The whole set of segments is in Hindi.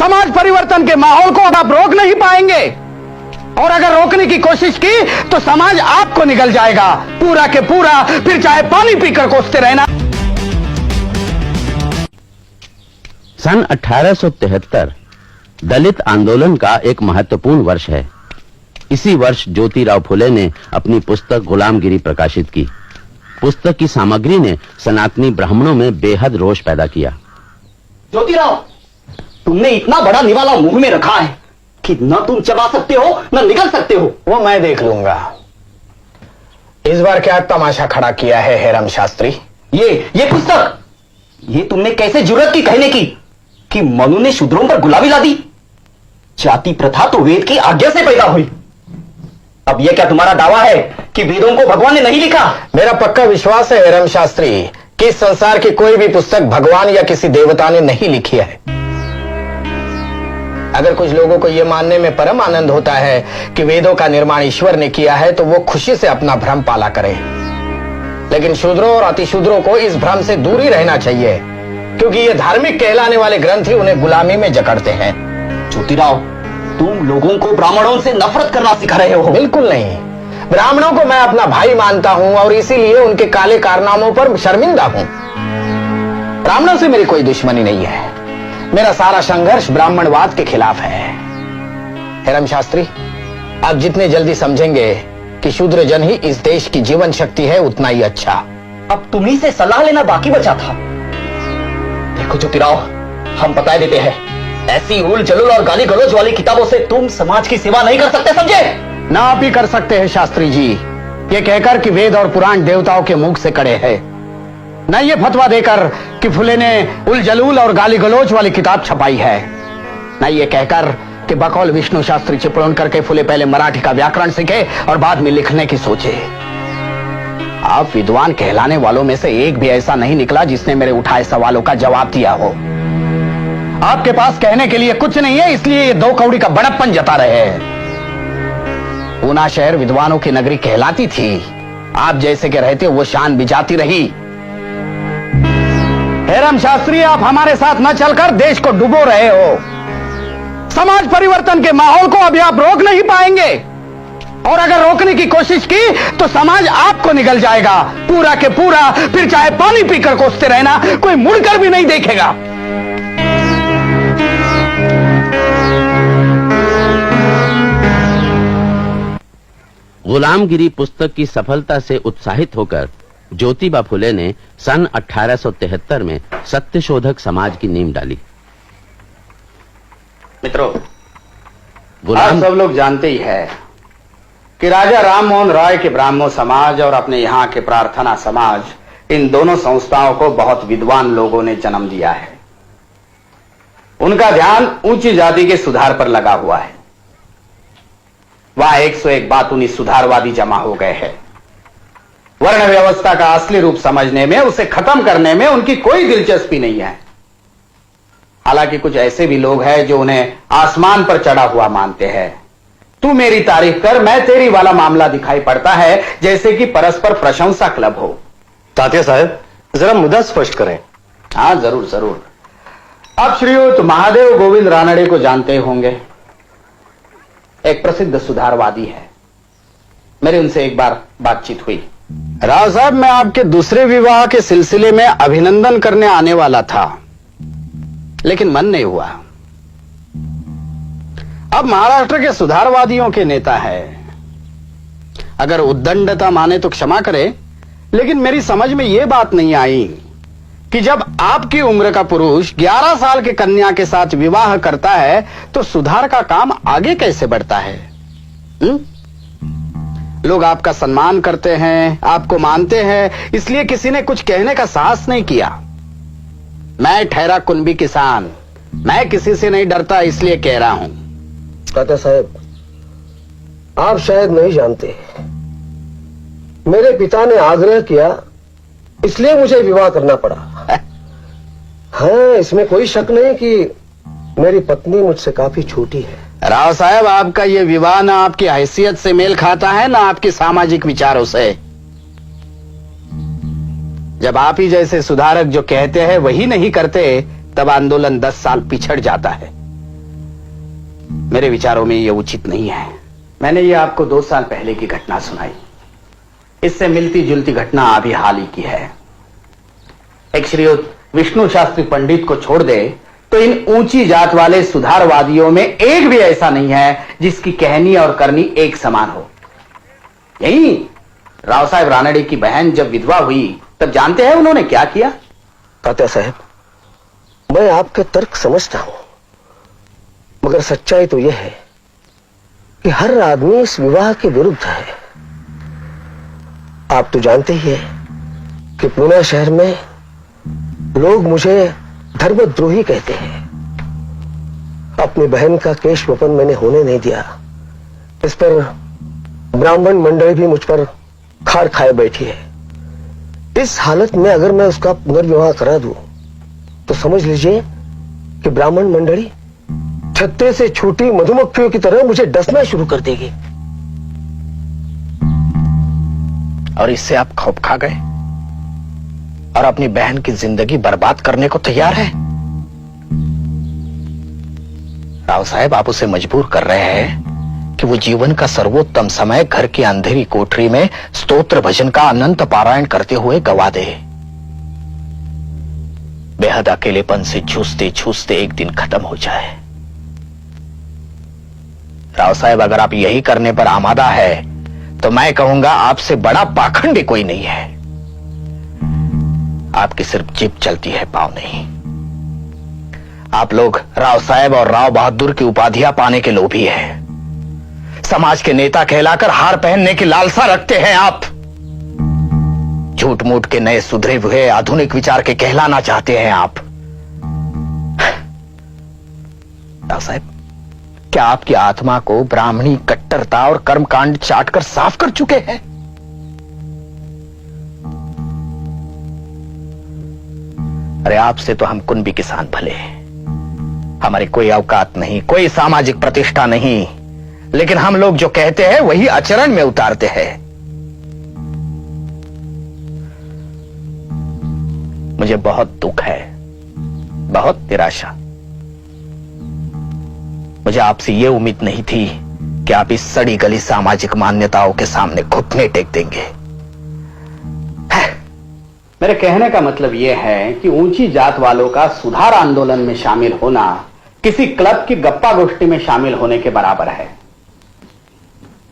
समाज परिवर्तन के माहौल को आप रोक नहीं पाएंगे, और अगर रोकने की कोशिश की तो समाज आपको निगल जाएगा पूरा के पूरा, फिर चाहे पानी पीकर कोसते रहना। सन 1873 दलित आंदोलन का एक महत्वपूर्ण वर्ष है। इसी वर्ष ज्योतिराव फुले ने अपनी पुस्तक गुलामगिरी प्रकाशित की। पुस्तक की सामग्री ने सनातनी ब्राह्मणों में बेहद रोष पैदा किया। ज्योतिराव, तुमने इतना बड़ा निवाला मुंह में रखा है कि न तुम चबा सकते हो न निगल सकते हो। वो मैं देख लूंगा। इस बार क्या तमाशा खड़ा किया है हेरम शास्त्री? ये पुस्तक, ये तुमने कैसे जुर्रत की कहने की कि मनु ने शूद्रों पर गुलामी ला दी? जाति प्रथा तो वेद की आज्ञा से पैदा हुई। अब यह क्या तुम्हारा दावा है कि वेदों को भगवान ने नहीं लिखा? मेरा पक्का विश्वास है हेरम शास्त्री कि इस संसार की कोई भी पुस्तक भगवान या किसी देवता ने नहीं लिखी है। अगर कुछ लोगों को यह मानने में परम आनंद होता है कि वेदों का निर्माण ईश्वर ने किया है तो वो खुशी से अपना भ्रम पाला करें, लेकिन शूद्रों और अतिशूद्रों को इस भ्रम से दूर ही रहना चाहिए, क्योंकि ये धार्मिक कहलाने वाले ग्रंथ ही उन्हें गुलामी में जकड़ते हैं। ज्योतिराव, तुम लोगों को ब्राह्मणों से नफरत करना सिखा रहे हो। बिल्कुल नहीं, ब्राह्मणों को मैं अपना भाई मानता हूं और इसीलिए उनके काले कारनामों पर शर्मिंदा हूं। ब्राह्मणों से मेरी कोई दुश्मनी नहीं है। मेरा सारा संघर्ष ब्राह्मणवाद के खिलाफ है। हेरम शास्त्री, आप जितने जल्दी समझेंगे कि शूद्र जन ही इस देश की जीवन शक्ति है, उतना ही अच्छा। अब तुम्ही से सलाह लेना बाकी बचा था। देखो ज्योतिराव, हम बता देते हैं, ऐसी उल जलूल और गाली गलौज वाली किताबों से तुम समाज की सेवा नहीं कर सकते, समझे? ना आप ही कर सकते हैं शास्त्री जी, ये कहकर कि वेद और पुराण देवताओं के मुख से कड़े हैं, न ये फतवा देकर कि फुले ने उल जलूल और गाली गलौज वाली किताब छपाई है, न ये कहकर कि बकौल विष्णु शास्त्री चिपळूण करके फुले पहले मराठी का व्याकरण सीखे और बाद में लिखने की सोचे। आप विद्वान कहलाने वालों में से एक भी ऐसा नहीं निकला जिसने मेरे उठाए सवालों का जवाब दिया हो। आपके पास कहने के लिए कुछ नहीं है, इसलिए ये दो कौड़ी का बड़प्पन जता रहे हैं। पूना शहर विद्वानों की नगरी कहलाती थी, आप जैसे के रहते वो शान बिजाती रही। हेरम शास्त्री, आप हमारे साथ न चलकर देश को डुबो रहे हो। समाज परिवर्तन के माहौल को अभी आप रोक नहीं पाएंगे, और अगर रोकने की कोशिश की तो समाज आपको निगल जाएगा पूरा के पूरा, फिर चाहे पानी पीकर कोसते रहना, कोई मुड़कर भी नहीं देखेगा। गुलामगिरी पुस्तक की सफलता से उत्साहित होकर ज्योतिबा फुले ने सन 1873 में सत्यशोधक समाज की नींव डाली। मित्रों, आप सब लोग जानते ही है कि राजा राम मोहन राय के ब्राह्मण समाज और अपने यहाँ के प्रार्थना समाज, इन दोनों संस्थाओं को बहुत विद्वान लोगों ने जन्म दिया है। उनका ध्यान ऊंची जाति के सुधार पर लगा हुआ है। वहां 101 बातूनी सुधारवादी जमा हो गए हैं। वर्ण व्यवस्था का असली रूप समझने में, उसे खत्म करने में उनकी कोई दिलचस्पी नहीं है। हालांकि कुछ ऐसे भी लोग हैं जो उन्हें आसमान पर चढ़ा हुआ मानते हैं। तू मेरी तारीफ कर, मैं तेरी वाला मामला दिखाई पड़ता है, जैसे कि परस्पर प्रशंसा क्लब हो। तात्या साहब, जरा मुद्दा स्पष्ट करें। हाँ, जरूर जरूर। आप श्रीयुत महादेव गोविंद रानड़े को जानते होंगे, एक प्रसिद्ध सुधारवादी है। मेरी उनसे एक बार बातचीत हुई। राव साहब, मैं आपके दूसरे विवाह के सिलसिले में अभिनंदन करने आने वाला था, लेकिन मन नहीं हुआ। अब महाराष्ट्र के सुधारवादियों के नेता है। अगर उद्दंडता माने तो क्षमा करें, लेकिन मेरी समझ में यह बात नहीं आई कि जब आपकी उम्र का पुरुष 11 साल के कन्या के साथ विवाह करता है तो सुधार का काम आगे कैसे बढ़ता है? लोग आपका सम्मान करते हैं, आपको मानते हैं, इसलिए किसी ने कुछ कहने का साहस नहीं किया। मैं ठहरा कुनबी किसान, मैं किसी से नहीं डरता, इसलिए कह रहा हूं। तात्या साहब, आप शायद नहीं जानते, मेरे पिता ने आग्रह किया, इसलिए मुझे विवाह करना पड़ा। हाँ, इसमें कोई शक नहीं कि मेरी पत्नी मुझसे काफी छोटी है। राव साहब, आपका यह विवाह ना आपकी हैसियत से मेल खाता है, ना आपके सामाजिक विचारों से। जब आप ही जैसे सुधारक जो कहते हैं वही नहीं करते, तब आंदोलन 10 साल पिछड़ जाता है। मेरे विचारों में ये उचित नहीं है। मैंने ये आपको 2 साल पहले की घटना सुनाई। इससे मिलती जुलती घटना अभी हाल ही की है। एक श्रीयुत विष्णु शास्त्री पंडित को छोड़ दे तो इन ऊंची जात वाले सुधारवादियों में एक भी ऐसा नहीं है जिसकी कहनी और करनी एक समान हो। यही राव साहेब रानड़े की बहन जब विधवा हुई तब जानते हैं उन्होंने क्या किया? तात्या साहब, मैं आपके तर्क समझता हूं, मगर सच्चाई तो यह है कि हर आदमी इस विवाह के विरुद्ध है। आप तो जानते ही हैं कि पुणे शहर में लोग मुझे धर्मद्रोही कहते हैं। अपनी बहन का केश वपन मैंने होने नहीं दिया। इस पर ब्राह्मण मंडली भी मुझ पर खार खाए बैठी है। इस हालत में अगर मैं उसका पुनर्विवाह करा दूं तो समझ लीजिए कि ब्राह्मण मंडली छत्ते से छूटी मधुमक्खियों की तरह मुझे डसना शुरू कर देगी। और इससे आप खौफ खा गए और अपनी बहन की जिंदगी बर्बाद करने को तैयार है। राव साहब, आप उसे मजबूर कर रहे हैं कि वो जीवन का सर्वोत्तम समय घर की अंधेरी कोठरी में स्तोत्र भजन का अनंत पारायण करते हुए गवा दे। बेहद अकेलेपन से जूझते जूझते एक दिन खत्म हो जाए। राव साहब, अगर आप यही करने पर आमादा है तो मैं कहूंगा आपसे बड़ा पाखंडी कोई नहीं है। आपकी सिर्फ जीभ चलती है, पांव नहीं। आप लोग राव साहब और राव बहादुर की उपाधियां पाने के लोभी हैं। समाज के नेता कहलाकर हार पहनने की लालसा रखते हैं आप। झूठ मूठ के नए सुधरे हुए आधुनिक विचार के कहलाना चाहते हैं आप। राव साहब, क्या आपकी आत्मा को ब्राह्मणी कट्टरता और कर्मकांड चाटकर साफ कर चुके हैं? अरे आपसे तो हम कुंभी किसान भले हैं, हमारी कोई औकात नहीं, कोई सामाजिक प्रतिष्ठा नहीं, लेकिन हम लोग जो कहते हैं वही आचरण में उतारते हैं। मुझे बहुत दुख है, बहुत निराशा। मुझे आपसे यह उम्मीद नहीं थी कि आप इस सड़ी गली सामाजिक मान्यताओं के सामने घुटने टेक देंगे। मेरे कहने का मतलब यह है कि ऊंची जात वालों का सुधार आंदोलन में शामिल होना किसी क्लब की गप्पा गोष्ठी में शामिल होने के बराबर है।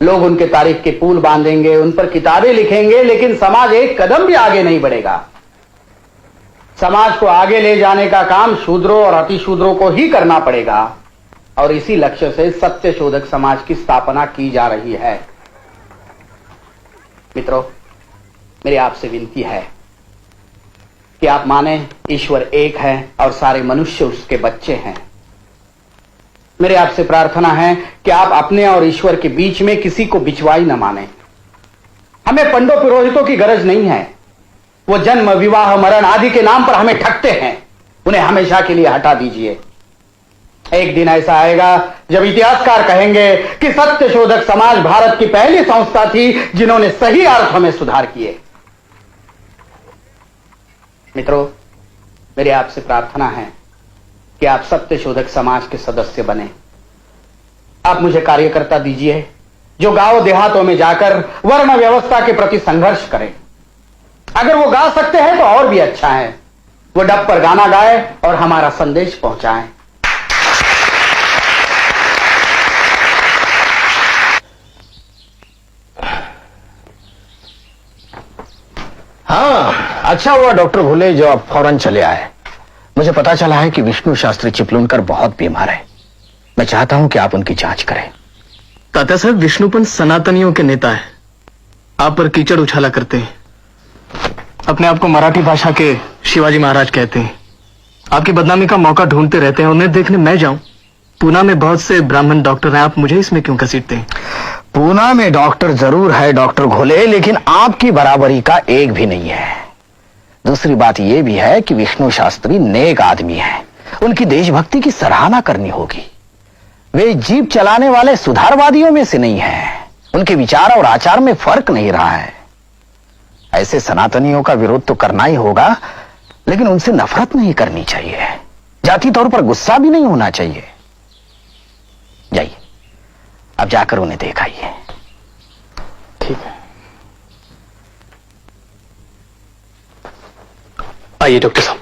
लोग उनके तारीफ के पुल बांधेंगे, उन पर किताबें लिखेंगे, लेकिन समाज एक कदम भी आगे नहीं बढ़ेगा। समाज को आगे ले जाने का काम शूद्रों और अतिशूद्रों को ही करना पड़ेगा, और इसी लक्ष्य से सत्य शोधक समाज की स्थापना की जा रही है। मित्रों, मेरी आपसे विनती है कि आप माने ईश्वर एक है और सारे मनुष्य उसके बच्चे हैं। मेरे आपसे प्रार्थना है कि आप अपने और ईश्वर के बीच में किसी को बिचवाई न माने। हमें पंडों पुरोहितों की गरज नहीं है। वो जन्म, विवाह, मरण आदि के नाम पर हमें ठगते हैं। उन्हें हमेशा के लिए हटा दीजिए। एक दिन ऐसा आएगा जब इतिहासकार कहेंगे कि सत्य शोधक समाज भारत की पहली संस्था थी जिन्होंने सही अर्थों में सुधार किए। मित्रों, मेरी आपसे प्रार्थना है कि आप सत्य शोधक समाज के सदस्य बने। आप मुझे कार्यकर्ता दीजिए जो गांव देहातों में जाकर वर्ण व्यवस्था के प्रति संघर्ष करें। अगर वो गा सकते हैं तो और भी अच्छा है। वो डब पर गाना गाए और हमारा संदेश पहुंचाएं। हाँ, अच्छा हुआ डॉक्टर भूले जो आप फौरन चले आए। मुझे पता चला है कि विष्णु शास्त्री चिपलूनकर बहुत बीमार है। मैं चाहता हूं कि आप उनकी जांच करें। तात्या साहब, विष्णुपंत सनातनियों के नेता है। आप पर कीचड़ उछाला करते हैं। अपने आप को मराठी भाषा के शिवाजी महाराज कहते हैं। आपकी बदनामी का मौका ढूंढते रहते हैं। उन्हें देखने मैं जाऊं? पूना में बहुत से ब्राह्मण डॉक्टर हैं, आप मुझे इसमें क्यों घसीटते हैं? पूना में डॉक्टर जरूर है डॉक्टर घोले, लेकिन आपकी बराबरी का एक भी नहीं है। दूसरी बात यह भी है कि विष्णु शास्त्री नेक आदमी है। उनकी देशभक्ति की सराहना करनी होगी। वे जीप चलाने वाले सुधारवादियों में से नहीं हैं। उनके विचार और आचार में फर्क नहीं रहा है। ऐसे सनातनियों का विरोध तो करना ही होगा, लेकिन उनसे नफरत नहीं करनी चाहिए। जाति तौर पर गुस्सा भी नहीं होना चाहिए। अब जाकर उन्हें दिखाइए। ठीक है। आइए डॉक्टर साहब,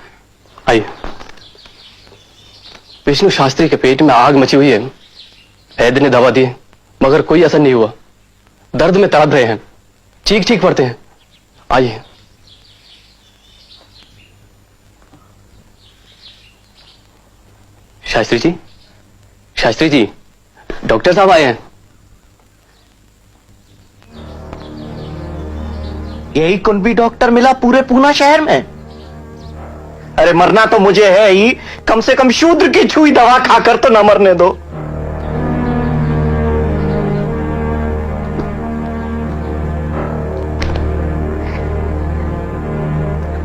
आइए। विष्णु शास्त्री के पेट में आग मची हुई है। वैद्य ने दवा दी मगर कोई असर नहीं हुआ। दर्द में तड़प रहे हैं, चीख चीख पड़ते हैं। आइए। शास्त्री जी, शास्त्री जी, डॉक्टर साहब आए हैं। यही कुंभी डॉक्टर मिला पूरे पूना शहर में? अरे मरना तो मुझे है ही, कम से कम शूद्र की छुई दवा खाकर तो न मरने दो।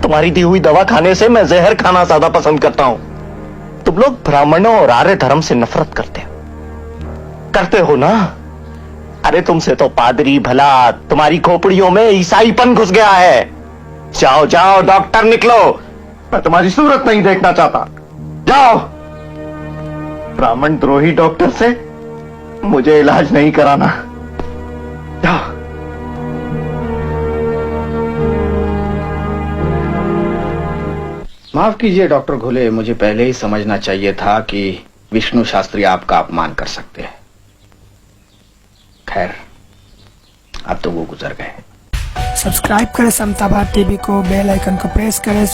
तुम्हारी दी हुई दवा खाने से मैं जहर खाना ज्यादा पसंद करता हूं। तुम लोग ब्राह्मणों और आर्य धर्म से नफरत करते हो ना? अरे तुमसे तो पादरी भला, तुम्हारी खोपड़ियों में ईसाईपन घुस गया है। जाओ जाओ डॉक्टर निकलो, मैं तुम्हारी सूरत नहीं देखना चाहता। जाओ। ब्राह्मण द्रोही डॉक्टर से मुझे इलाज नहीं कराना। जाओ। माफ कीजिए डॉक्टर घुले, मुझे पहले ही समझना चाहिए था कि विष्णु शास्त्री आपका अपमान कर सकते हैं। खैर, अब तो वो गुजर गए। सब्सक्राइब करें समता भारत टीवी को, बेल आइकन को प्रेस करें।